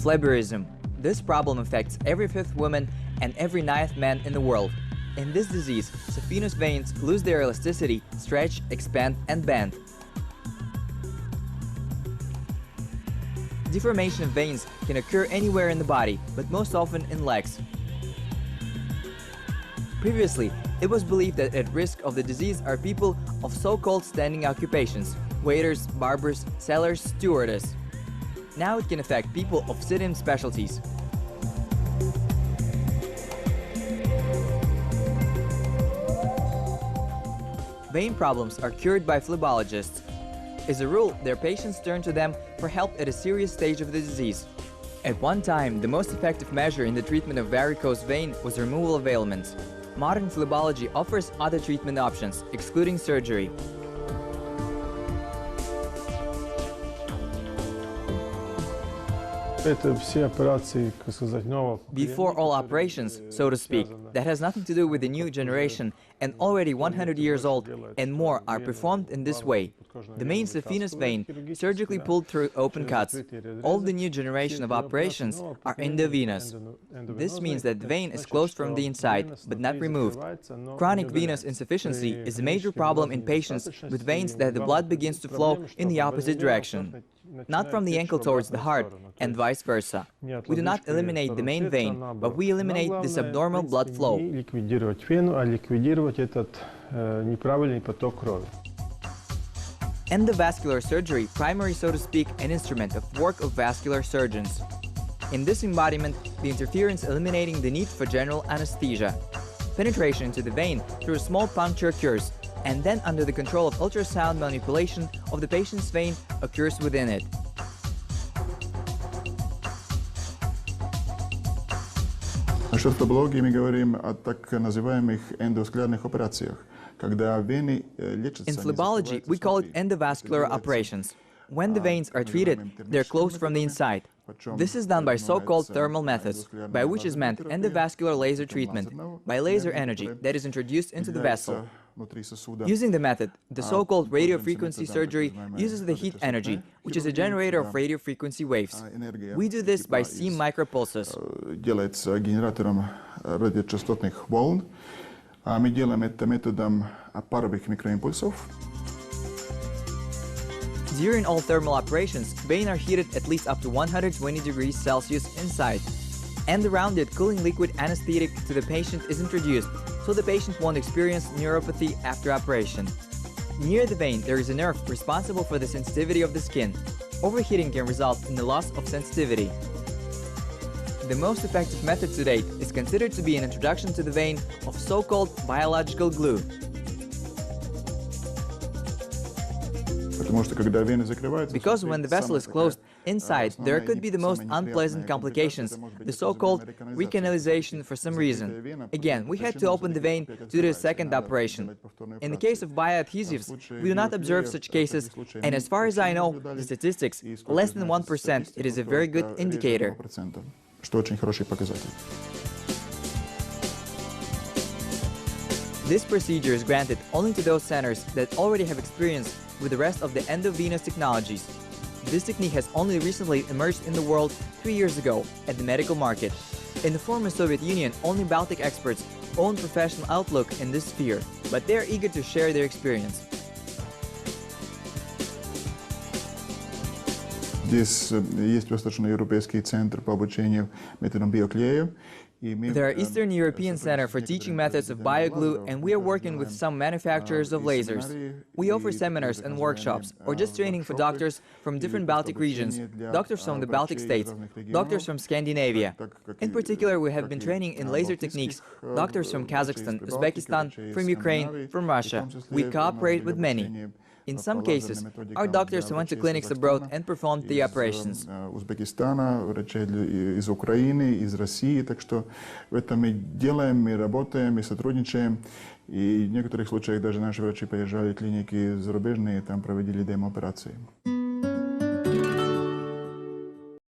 phlebirism. This problem affects every fifth woman and every ninth man in the world. In this disease, saphenous veins lose their elasticity, stretch, expand, and bend. Deformation of veins can occur anywhere in the body, but most often in legs. Previously, it was believed that at risk of the disease are people of so-called standing occupations: waiters, barbers, sellers, stewardess. Now it can affect people of sit-in specialties. Vein problems are cured by phlebologists. As a rule, their patients turn to them for help at a serious stage of the disease. At one time, the most effective measure in the treatment of varicose vein was removal of ailments. Modern phlebology offers other treatment options, excluding surgery. Before all operations, so to speak, that has nothing to do with the new generation and already 100 years old and more are performed in this way. The main saphenous vein surgically pulled through open cuts. All the new generation of operations are endovenous. This means that the vein is closed from the inside, but not removed. Chronic venous insufficiency is a major problem in patients with veins that the blood begins to flow in the opposite direction. Not from the ankle towards the heart, and vice versa. We do not eliminate the main vein, but we eliminate this abnormal blood flow. Endovascular surgery, primary so to speak, an instrument of work of vascular surgeons. In this embodiment, the interference eliminating the need for general anesthesia. Penetration into the vein through a small puncture occurs, and then under the control of ultrasound manipulation of the patient's vein occurs within it. Насчет флебологии мы говорим о так называемых эндоваскулярных операциях, когда вены лечатся. In phlebology, we call it endovascular operations. When the veins are treated, they're closed from the inside. This is done by so-called thermal methods, by which is meant endovascular laser treatment, by laser energy that is introduced into the vessel. Using the method, the so-called radiofrequency surgery uses the heat energy, which is a generator of radiofrequency waves. We do this by steam micropulses. Делается генератором радиочастотных волн, а мы делаем это методом паровых микроимпульсов. During all thermal operations, veins are heated at least up to 120 degrees Celsius inside. And around it, cooling liquid anesthetic to the patient is introduced, so the patient won't experience neuropathy after operation. Near the vein, there is a nerve responsible for the sensitivity of the skin. Overheating can result in the loss of sensitivity. The most effective method to date is considered to be an introduction to the vein of so-called biological glue. Because when the vessel is closed inside, there could be the most unpleasant complications, the so-called recanalization for some reason. Again, we had to open the vein to do a second operation. In the case of bioadhesives, we do not observe such cases, and as far as I know, the statistics, less than 1%, it is a very good indicator. This procedure is granted only to those centers that already have experience with the rest of the endovenous technologies. This technique has only recently emerged in the world 3 years ago at the medical market. In the former Soviet Union, only Baltic experts own professional outlook in this sphere, but they are eager to share their experience. Здесь есть восточноевропейский центр по обучению методам биоклея. There are Eastern European Center for teaching methods of bioglue, and we are working with some manufacturers of lasers. We offer seminars and workshops, or just training for doctors from different Baltic regions, doctors from the Baltic states, doctors from Scandinavia. In particular, we have been training in laser techniques, doctors from Kazakhstan, Uzbekistan, from Ukraine, from Russia. We cooperate with many. In some cases, our doctors went to clinics abroad and performed the operations. Узбекистана, врачей из Украины, из России, так что в этом мы делаем, мы работаем, мы сотрудничаем, и в некоторых случаях даже наши врачи поезжали в клиники зарубежные, там проводили демо-операции.